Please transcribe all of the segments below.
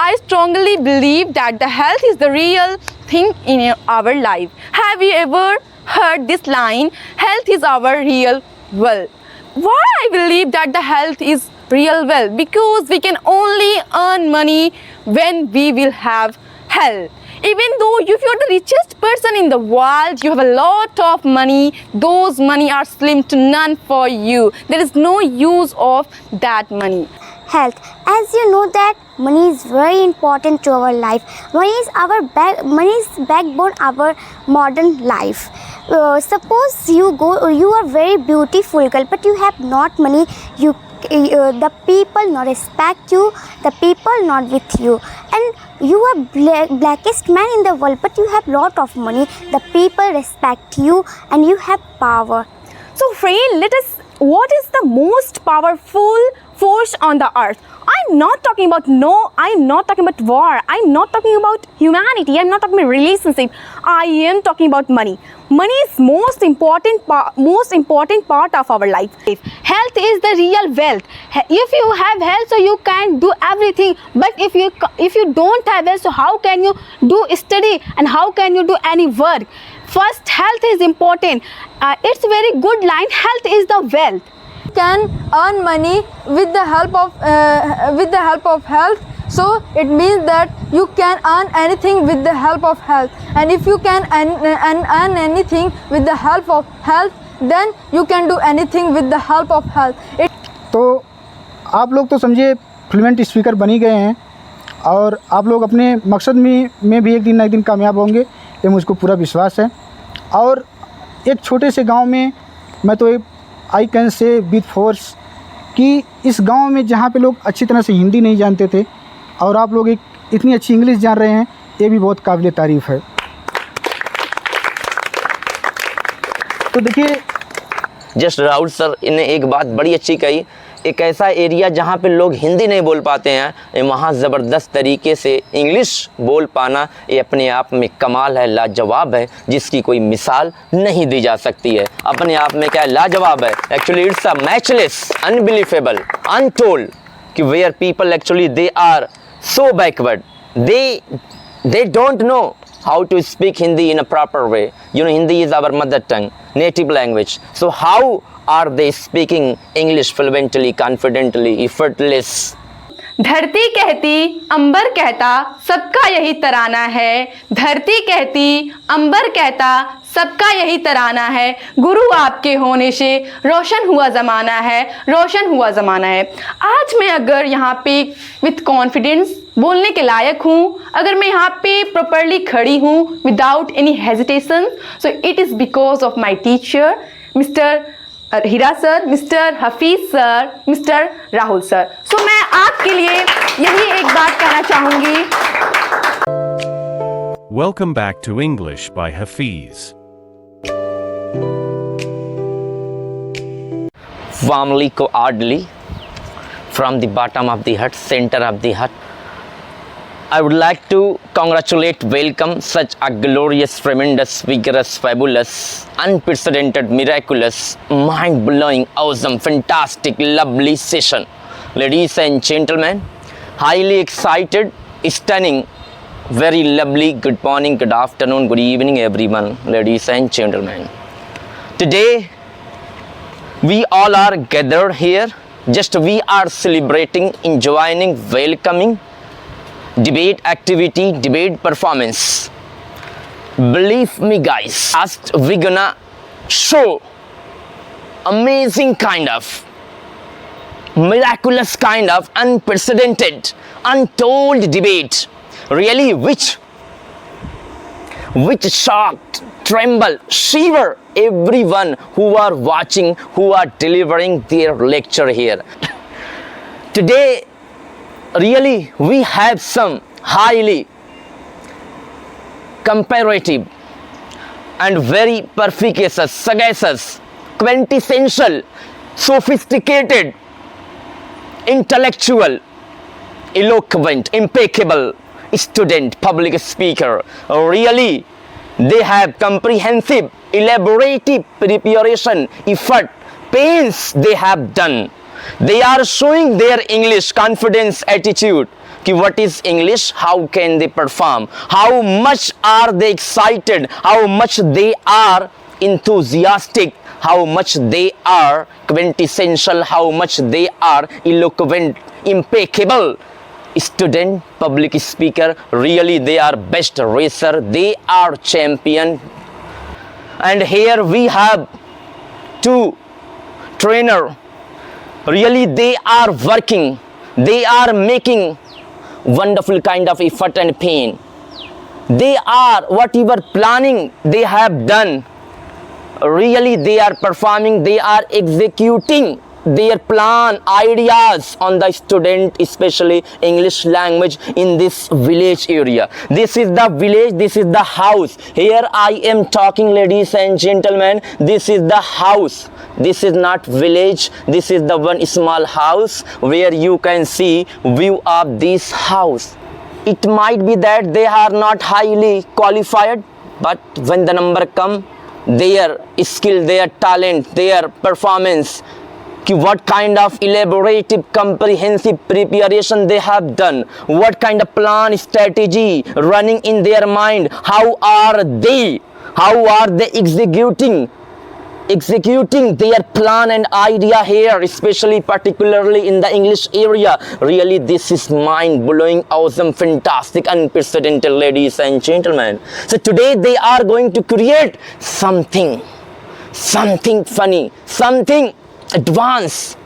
I strongly believe that the health is the real thing in our life. Have you ever heard this line? Health is our real wealth. Why I believe that the health is real wealth? Because we can only earn money when we will have health. Even though if you're the richest person in the world, you have a lot of money, those money are slim to none for you. There is no use of that money. Health. As you know that money is very important to our life. Money is backbone our modern life. Suppose you are very beautiful girl, but you have not money. The people not respect you. The people not with you, and you are blackest man in the world, but you have lot of money. The people respect you, and you have power. So friend, what is the most powerful force on the earth? I'm not talking about war, I'm not talking about humanity, I'm not talking about relationship, I am talking about money. Money is most important part of our life. Health is the real wealth. If you have health, so you can do everything, but if you don't have health, so how can you do study and how can you do any work? First, health is important. It's a very good line. Health is the wealth. Can earn money with the help of health, so it means that you can earn anything with the help of health, and if you can earn anything with the help of health, then you can do anything with the help of health. तो आप लोग तो समझिए fluent speaker बन ही गए हैं और आप लोग अपने मकसद में भी एक दिन ना एक दिन कामयाब होंगे, ये मुझको पूरा विश्वास है। और एक छोटे से गांव में मैं तो I can say with force कि इस गांव में जहां पे लोग अच्छी तरह से हिंदी नहीं जानते थे और आप लोग इतनी अच्छी इंग्लिश जान रहे हैं, ये भी बहुत काबिल तारीफ़ है। तो देखिए, जस्ट राहुल सर ने एक बात बड़ी अच्छी कही, एक ऐसा एरिया जहाँ पे लोग हिंदी नहीं बोल पाते हैं, वहाँ ज़बरदस्त तरीके से इंग्लिश बोल पाना ये अपने आप में कमाल है, लाजवाब है, जिसकी कोई मिसाल नहीं दी जा सकती है। अपने आप में क्या है, लाजवाब है। Actually it's a matchless, unbelievable, untold कि where people actually they are so backward, they don't know how to speak Hindi in a proper way. You know, Hindi is our mother tongue, native language. So how are they speaking English fluently, confidently, effortless? धरती कहती अंबर कहता सबका यही तराना है, धरती कहती अंबर कहता सबका यही तराना है, गुरु आपके होने से रोशन हुआ ज़माना है, रोशन हुआ ज़माना है। आज मैं अगर यहाँ पे विथ कॉन्फिडेंस बोलने के लायक हूँ, अगर मैं यहाँ पे प्रॉपरली खड़ी हूँ without any hesitation, so it is because of my teacher mister Heera sir, mister Hafeez sir, mister Rahul sir. So मैं आपके लिए यही एक बात कहना चाहूँगी। Welcome back to English by Hafiz. Warmly, cordially, from the bottom of the heart, center of the heart, I would like to congratulate, welcome such a glorious, tremendous, vigorous, fabulous, unprecedented, miraculous, mind-blowing, awesome, fantastic, lovely session. Ladies and gentlemen, highly excited, stunning, very lovely, good morning, good afternoon, good evening everyone, ladies and gentlemen. Today, we all are gathered here, we are celebrating, enjoying, welcoming, debate activity, debate performance. Believe me guys, we're gonna show amazing kind of, miraculous kind of, unprecedented, untold debate, really which shocked, tremble, shiver everyone who are watching, who are delivering their lecture here. Today, really, we have some highly comparative and very perspicacious, sagacious, quintessential, sophisticated, intellectual, eloquent, impeccable student, public speaker. Really, they have comprehensive, elaborative preparation, effort, pains they have done. They are showing their English confidence, attitude what is English, how can they perform, how much are they excited, how much they are enthusiastic, how much they are quintessential, how much they are eloquent, impeccable student, public speaker. Really they are best racer, they are champion. And here we have two trainer. Really they are working, they are making wonderful kind of effort and pain. They are whatever planning they have done, really they are performing, they are executing their plan, ideas on the student, especially English language in this village area. This is the village, this is the house. Here I am talking, ladies and gentlemen, this is the house. This is not village, this is the one small house where you can see view of this house. It might be that they are not highly qualified, but when the number come, their skill, their talent, their performance, what kind of elaborative comprehensive preparation they have done, what kind of plan, strategy running in their mind, how are they executing their plan and idea here, especially particularly in the English area. Really this is mind-blowing, awesome, fantastic, unprecedented, ladies and gentlemen. So today they are going to create something funny, something advanced,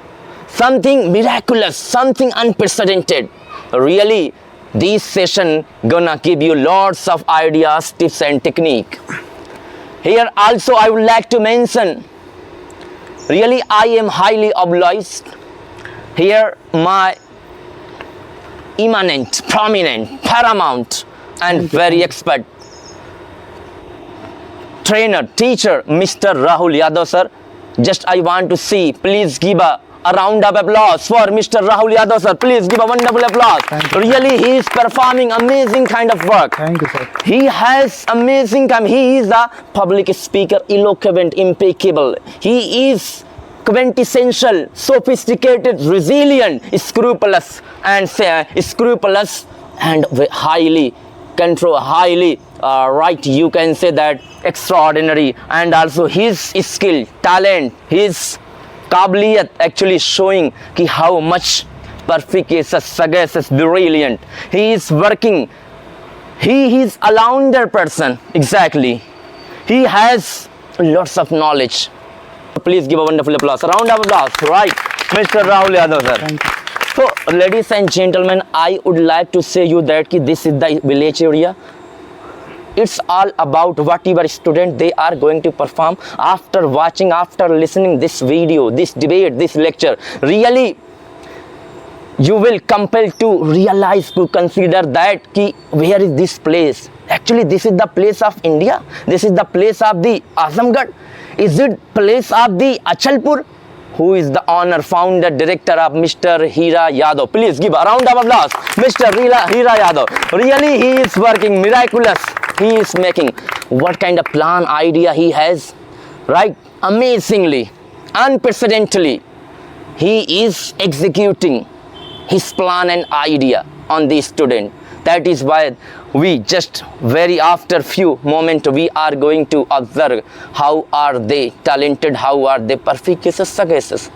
something miraculous, something unprecedented. Really this session gonna give you lots of ideas, tips and technique. Here also I would like to mention, really I am highly obliged. Here my eminent, prominent, paramount and very expert trainer, teacher, Mr. Rahul Yadav sir. Just I want to see, please give a round of applause for Mr. Rahul Yadav sir. Please give a wonderful applause. Really he is performing amazing kind of work. Thank you, sir. He has amazing time. He is a public speaker, eloquent, impeccable. He is quintessential, sophisticated, resilient, scrupulous and highly control, right, you can say that extraordinary. And also his skill, talent, his kabiliyat actually showing ki how much perspicacious, sagacious, brilliant. He is working. He is a louder person, exactly. He has lots of knowledge. Please give a wonderful applause, a round of applause, right, Mr. Rahul Yadav sir. Thank you. So, ladies and gentlemen, I would like to say you that this is the village area. It's all about whatever student they are going to perform after watching, after listening this video, this debate, this lecture. Really, you will compel to realize, to consider that where is this place? Actually, this is the place of India. This is the place of the Azamgarh. Is it place of the Achalpur? Who is the owner, founder, director of Mr. Hira Yadav? Please give a round of applause, Mr. Hira Yadav. Really, he is working miraculous. He is making what kind of plan, idea he has, right? Amazingly, unprecedentedly, he is executing his plan and idea on the student. That is why we just very after few moments we are going to observe how are they talented, how are they perspicacious, sagacious.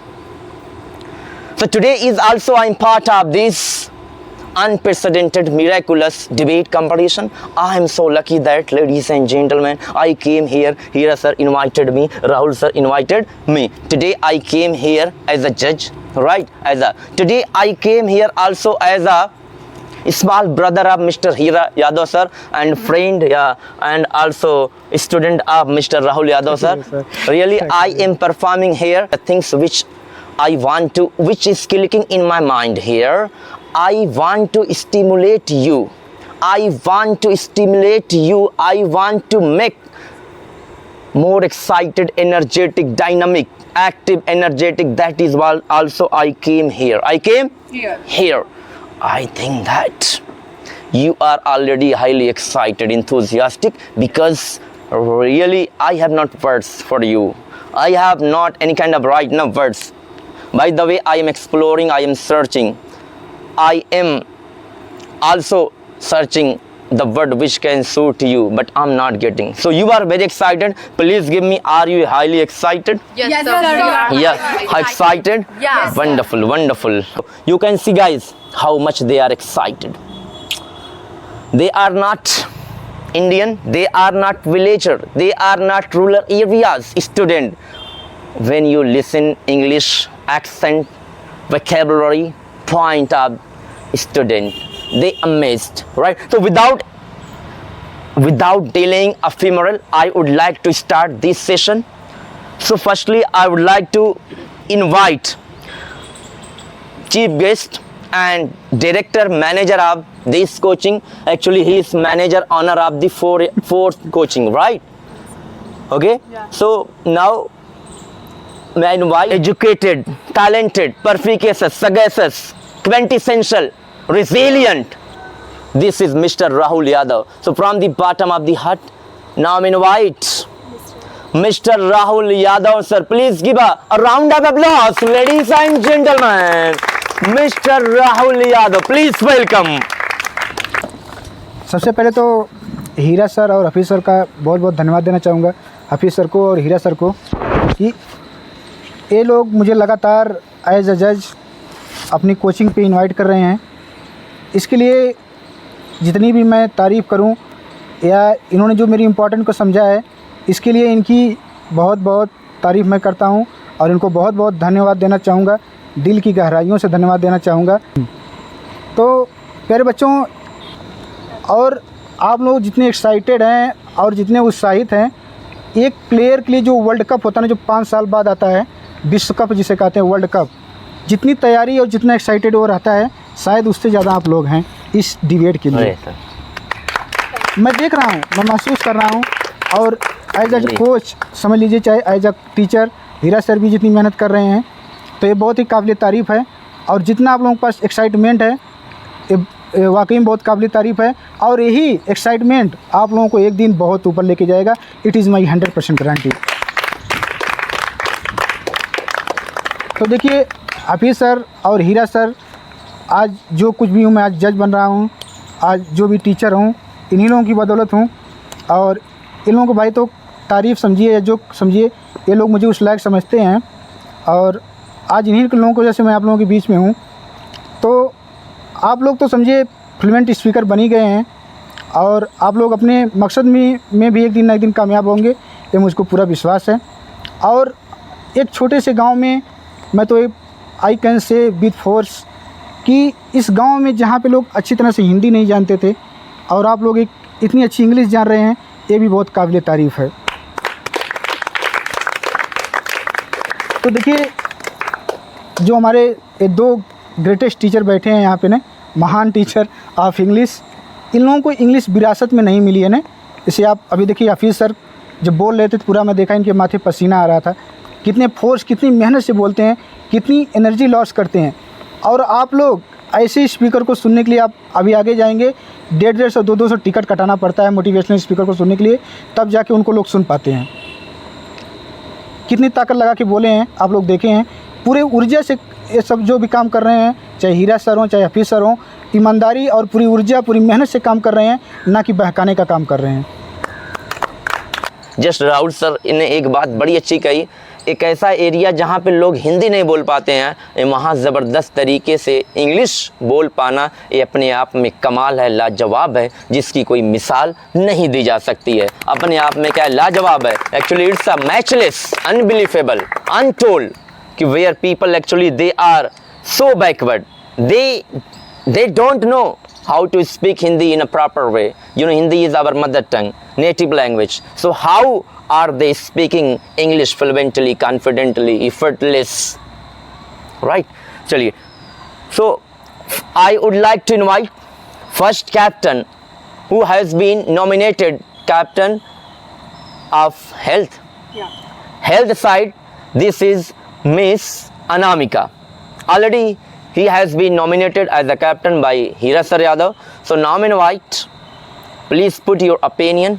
So today is also I'm part of this unprecedented, miraculous debate competition. I am so lucky that, ladies and gentlemen, I came here. Hira sir invited me, Rahul sir invited me. Today I came here as a judge, right? Today I came here also as a small brother of Mr. Hira Yadav sir and friend, and also student of Mr. Rahul Yadav sir. Really, I am performing here the things which I want to, which is clicking in my mind here. I want to stimulate you. I want to make more excited, energetic, dynamic, active, energetic. That is why also I came here. Here. I think that you are already highly excited, enthusiastic, because really I have not words for you. I have not any kind of right now words. By the way, I am exploring, I am searching, I am also searching the word which can suit you, but I'm not getting. So you are very excited. Please give me, are you highly excited? Yes, sir. Yeah, excited? Yes. Wonderful, wonderful. You can see, guys, how much they are excited. They are not Indian, they are not villager, they are not rural areas student. When you listen English accent, vocabulary, point of student, they amazed, right? So without delaying ephemeral, I would like to start this session. So firstly, I would like to invite chief guest and director manager of this coaching. Actually, he is manager owner of the fourth coaching, right? Okay. Yeah. So now may I invite educated, talented, perspicacious, sagacious, quintessential, resilient. This is Mr. Rahul Yadav. So from the bottom of the heart, now I invite Mr. Rahul Yadav, sir. Please give a round of applause, ladies and gentlemen. Mr. Rahul Yadav, please welcome. सबसे पहले तो हीरा sir और Hafeez sir का बहुत बहुत धन्यवाद देना चाहूँगा, हफीज़ सर को और हीरा सर को, कि ये लोग मुझे लगातार एज अ जज अपनी कोचिंग पे इनवाइट कर रहे हैं। इसके लिए जितनी भी मैं तारीफ़ करूं या इन्होंने जो मेरी इम्पोर्टेंट को समझा है, इसके लिए इनकी बहुत बहुत तारीफ़ मैं करता हूं और इनको बहुत बहुत धन्यवाद देना चाहूँगा, दिल की गहराइयों से धन्यवाद देना चाहूँगा। तो प्यारे बच्चों, और आप लोग जितने एक्साइटेड हैं और जितने उत्साहित हैं, एक प्लेयर के लिए जो वर्ल्ड कप होता है ना, जो 5 साल बाद आता है, विश्व कप जिसे कहते हैं वर्ल्ड कप, जितनी तैयारी और जितना एक्साइटेड वो रहता है, शायद उससे ज़्यादा आप लोग हैं इस डिबेट के लिए। मैं देख रहा हूँ, मैं महसूस कर रहा हूँ, और एज अ कोच समझ लीजिए, चाहे as a teacher Heera sir भी जितनी मेहनत कर रहे हैं, तो ये बहुत ही काबिल तारीफ़ है। और जितना आप लोगों के पास एक्साइटमेंट है, ये वाकई में बहुत काबिल तारीफ़ है, और यही एक्साइटमेंट आप लोगों को एक दिन बहुत ऊपर लेके जाएगा। It is my 100% guarantee. तो देखिए, हफीज़ सर और हीरा सर, आज जो कुछ भी हूँ, मैं आज जज बन रहा हूँ, आज जो भी टीचर हूँ, इन्हीं लोगों की बदौलत हूँ। और इन लोगों को भाई तो तारीफ़ समझिए या जो समझिए, ये लोग मुझे उस लायक समझते हैं, और आज इन्हीं लोगों की वजह से मैं आप लोगों के बीच में हूँ। तो आप लोग तो समझिए फ्लुएंट स्पीकर बन ही गए हैं, और आप लोग अपने मकसद में भी एक दिन ना एक दिन कामयाब होंगे, ये मुझको पूरा विश्वास है। और एक छोटे से गांव में मैं तो I can say with force कि इस गांव में जहां पे लोग अच्छी तरह से हिंदी नहीं जानते थे, और आप लोग एक इतनी अच्छी इंग्लिश जान रहे हैं, ये भी बहुत काबिल तारीफ़ है। तो देखिए, जो हमारे ये 2 ग्रेटेस्ट टीचर बैठे हैं यहाँ पे ना, महान टीचर ऑफ इंग्लिश, इन लोगों को इंग्लिश विरासत में नहीं मिली है ना। इसे आप अभी देखिए, हफीज़ सर जब बोल रहे थे तो पूरा मैं देखा इनके माथे पसीना आ रहा था, कितने फोर्स, कितनी मेहनत से बोलते हैं, कितनी एनर्जी लॉस करते हैं। और आप लोग ऐसे स्पीकर को सुनने के लिए आप अभी आगे जाएंगे, 150-150 200 टिकट कटाना पड़ता है मोटिवेशनल स्पीकर को सुनने के लिए, तब जाके उनको लोग सुन पाते हैं। कितनी ताकत लगा के बोले हैं, आप लोग देखे हैं, पूरे ऊर्जा से ये सब जो भी काम कर रहे हैं, चाहे हीरा सर हों, चाहे हफीज़ सर हों, ईमानदारी और पूरी ऊर्जा, पूरी मेहनत से काम कर रहे हैं, ना कि बहकाने का काम कर रहे हैं। जस्ट राहुल सर ने एक बात बड़ी अच्छी कही, एक ऐसा एरिया जहाँ पे लोग हिंदी नहीं बोल पाते हैं, वहाँ ज़बरदस्त तरीके से इंग्लिश बोल पाना, ये अपने आप में कमाल है, लाजवाब है, जिसकी कोई मिसाल नहीं दी जा सकती है। अपने आप में क्या लाजवाब है, actually it's a matchless, unbelievable, untold, कि where people actually they are so backward, they don't know how to speak Hindi in a proper way. You know, Hindi is our mother tongue, native language. So how are they speaking English fluently, confidently, effortless? Right? Chaliye. So I would like to invite first captain who has been nominated captain of health. Yeah. Health side, this is Miss Anamika. Already he has been nominated as the captain by Hira Sir Yadav. So now I invite, please put your opinion.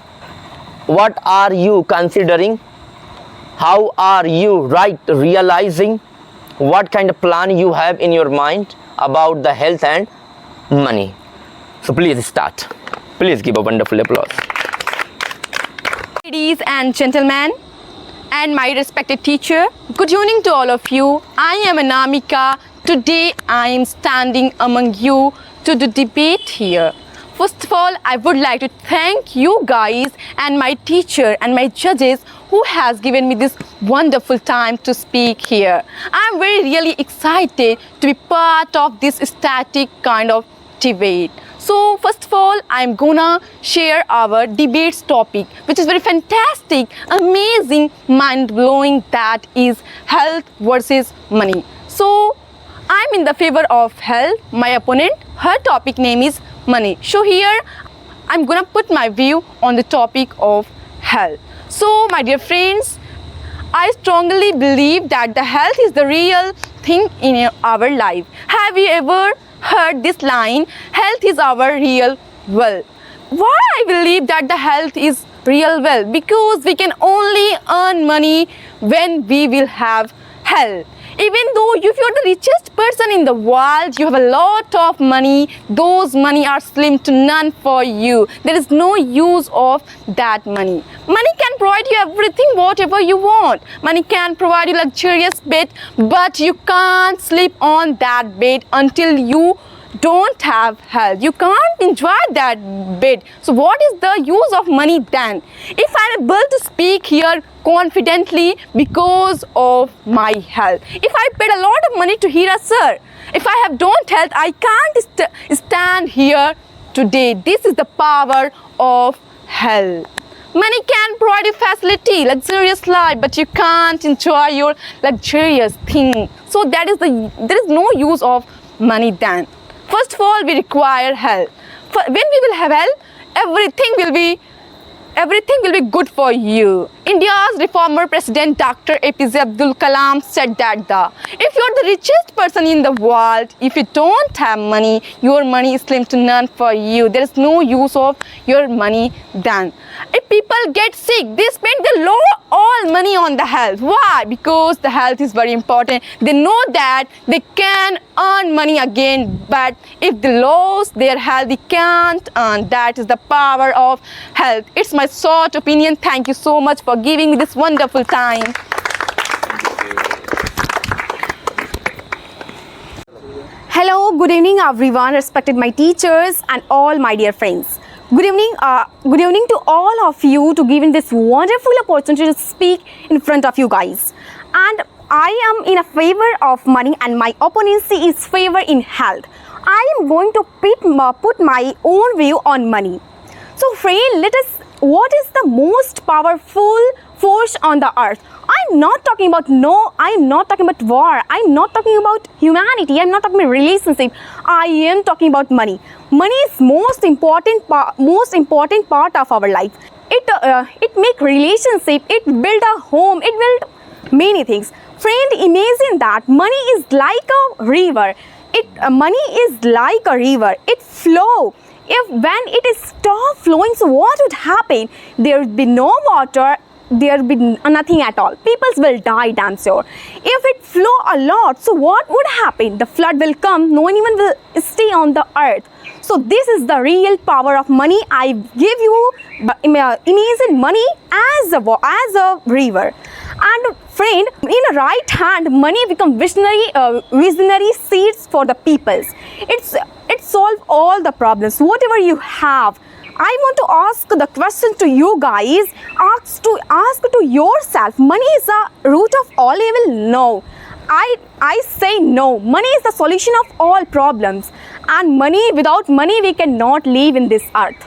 What are you considering? How are you realizing? What kind of plan you have in your mind about the health and money? So please start. Please give a wonderful applause. Ladies and gentlemen, and my respected teacher, good evening to all of you. I am Anamika. Today I am standing among you to do debate here. First of all, I would like to thank you guys and my teacher and my judges who has given me this wonderful time to speak here. I am really excited to be part of this static kind of debate. So first of all, I'm gonna share our debates topic, which is very fantastic, amazing, mind-blowing, that is health versus money. So I'm in the favor of health. My opponent, her topic name is money. So here I'm gonna put my view on the topic of health. So my dear friends, I strongly believe that the health is the real thing in our life. Have you ever heard this line, health is our real wealth? Why I believe that the health is real wealth? Because we can only earn money when we will have health. Even though if you're the richest person in the world, you have a lot of money, those money are slim to none for you. There is no use of that money. Money can provide you everything, whatever you want. Money can provide you luxurious bed, but you can't sleep on that bed until you don't have health. You can't enjoy that bed. So what is the use of money then? If I'm able to speak here confidently because of my health. If I paid a lot of money to hear a sir, if I have don't health, I can't stand here today. This is the power of health. Money can provide you facility, luxurious life, but you can't enjoy your luxurious thing. So there is no use of money then. First of all, we require health. When we will have health, everything will be good for you. India's reformer president Dr. APJ Abdul Kalam said that if you're the richest person in the world, if you don't have money, your money is slim to none for you. There is no use of your money then. If people get sick, they spend all money on the health. Why? Because the health is very important. They know that they can earn money again, but if they lose their health, they can't earn. That is the power of health. It's my short opinion. Thank you so much for giving me this wonderful time. Hello, good evening everyone, respected my teachers and all my dear friends. Good evening to all of you to giving this wonderful opportunity to speak in front of you guys. And I am in a favor of money and my opponency is favor in health. I am going to put my own view on money. So friend, what is the most powerful force on the earth? I'm not talking about war. I'm not talking about humanity. I'm not talking about relationship. I am talking about money. Money is most important part of our life. It make relationship. It build a home. It build many things. Friend, imagine that money is like a river. Money is like a river. It flow. When it is stop flowing, so what would happen? There would be no water. There would be nothing at all. People will die, damn sure. If it flow a lot, so what would happen? The flood will come. No one even will stay on the earth. So this is the real power of money. I give you imagine money as a river. And friend, in a right hand, money become visionary seeds for the peoples. It solve all the problems. Whatever you have, I want to ask the question to you guys. Ask to yourself. Money is the root of all evil? No. I say no. Money is the solution of all problems. And without money, we cannot live in this earth.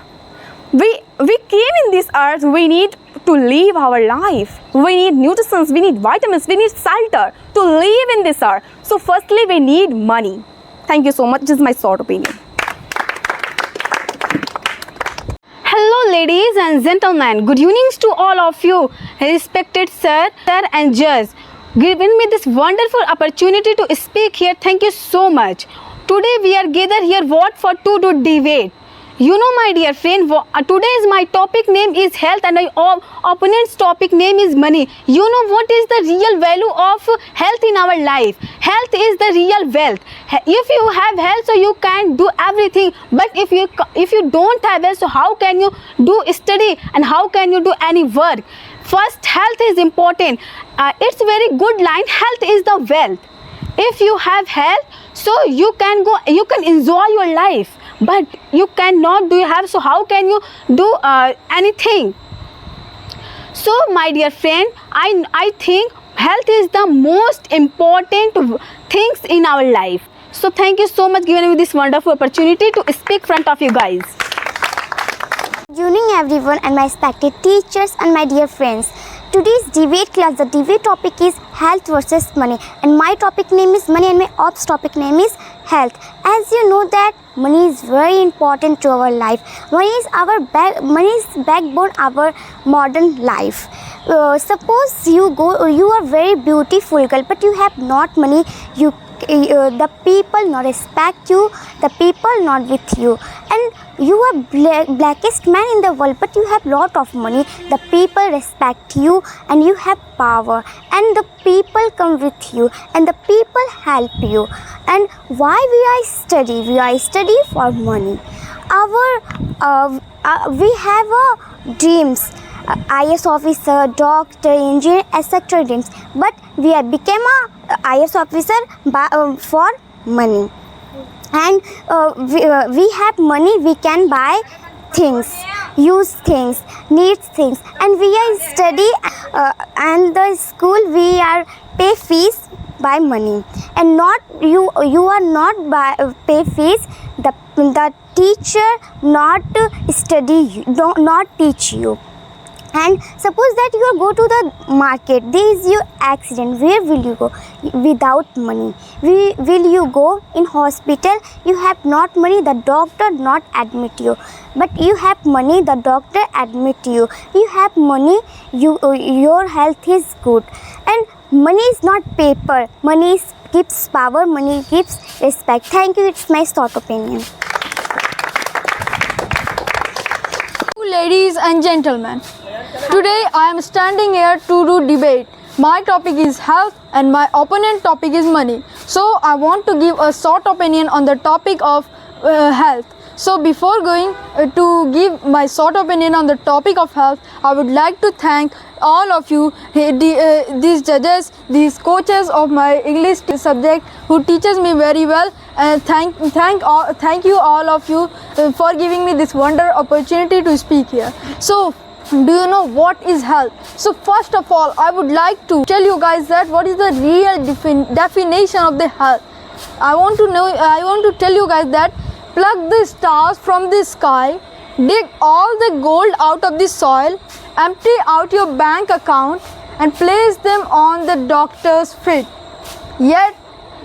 We came in this earth. We need to live our life. We need nutrients. We need vitamins. We need shelter to live in this earth. So firstly, we need money. Thank you so much. This is my short opinion. Hello ladies and gentlemen, good evenings to all of you, respected sir and judge, giving me this wonderful opportunity to speak here. Thank you so much. Today we are gathered here for to do debate. You know, my dear friend, today's my topic name is health and my opponent's topic name is money. You know what is the real value of health in our life? Health is the real wealth. If you have health, so you can do everything. But if you don't have health, so how can you do study and how can you do any work? First, health is important. It's very good line. Health is the wealth. If you have health, so you can enjoy your life. But you cannot do have, so how can you do anything? So my dear friend, I think health is the most important things in our life. So thank you so much giving me this wonderful opportunity to speak in front of you guys. Good evening everyone and my respected teachers and my dear friends. Today's debate class, the debate topic is health versus money, and my topic name is money and my ops topic name is health. As you know that money is very important to our life. Money is backbone our modern life. Suppose you are very beautiful girl, but you have not money. The people not respect you, the people not with you, and you are blackest man in the world, but you have lot of money. The people respect you and you have power, and the people come with you and the people help you. And why we are study? We are study for money. We have dreams. IS officer, doctor, engineer, etc. dreams, but we have become a IS officer for money. And we have money, we can buy things, use things, need things, and we are study and the school we are pay fees by money, and not you are not pay fees. The teacher not study you, not teach you. And suppose that you go to the market, there is your accident. Where will you go without money? Will you go in hospital? You have not money, the doctor not admit you. But you have money, the doctor admit you. You have money, your health is good. And money is not paper. Money gives power, money gives respect. Thank you, it's my thought opinion. Ladies and gentlemen, today I am standing here to do debate. My topic is health and my opponent topic is money. So I want to give a short opinion on the topic of health. So before going to give my short opinion on the topic of health, I would like to thank all of you, these judges, these coaches of my English subject who teaches me very well, and thank you all of you for giving me this wonderful opportunity to speak here. So do you know what is health? So first of all, I would like to tell you guys that what is the real definition of the health. I want to tell you guys that pluck the stars from the sky, dig all the gold out of the soil, empty out your bank account and place them on the doctor's fridge. Yet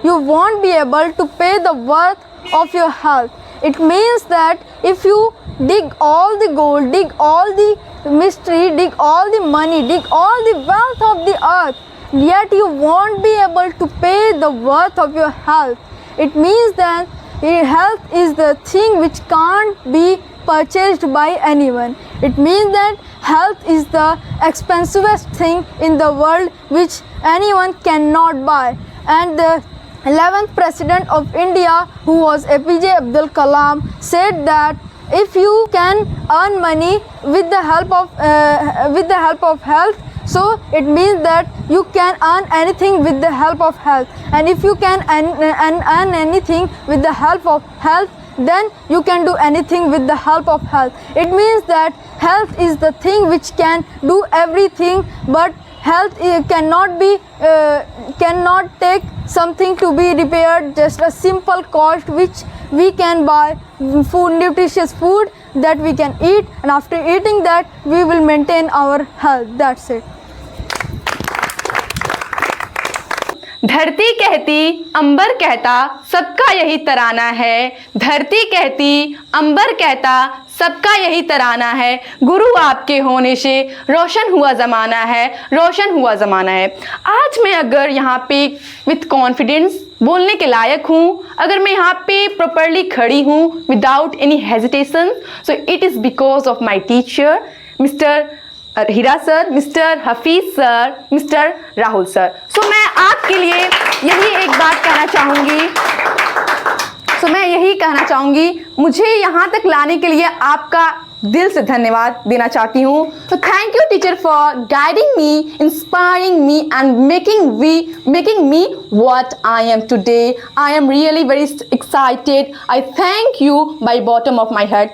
you won't be able to pay the worth of your health. It means that if you dig all the gold, dig all the mystery, dig all the money, dig all the wealth of the earth, yet you won't be able to pay the worth of your health. It means that health is the thing which can't be purchased by anyone. It means that health is the expensivest thing in the world which anyone cannot buy. And the 11th President of India, who was APJ Abdul Kalam, said that if you can earn money with the help of health, so it means that you can earn anything with the help of health. And if you can earn anything with the help of health, then you can do anything with the help of health. It means that health is the thing which can do everything, but health cannot take something to be repaired, just a simple cost which we can buy food, nutritious food that we can eat, and after eating that we will maintain our health. That's it. धरती कहती अंबर कहता सबका यही तराना है, धरती कहती अंबर कहता सबका यही तराना है, गुरु आपके होने से रोशन हुआ ज़माना है, रोशन हुआ ज़माना है। आज मैं अगर यहाँ पे विथ कॉन्फिडेंस बोलने के लायक हूँ, अगर मैं यहाँ पे प्रॉपरली खड़ी हूँ without any hesitation, so it is because of my teacher mister Heera sir, mister Hafeez sir, mister Rahul sir. So मैं आपके लिए यही एक बात कहना चाहूँगी, मुझे यहाँ तक लाने के लिए आपका दिल से धन्यवाद देना चाहती हूँ। तो thank you teacher for guiding me, inspiring me and making me what I am today. I am really very excited. I thank you by bottom of my heart.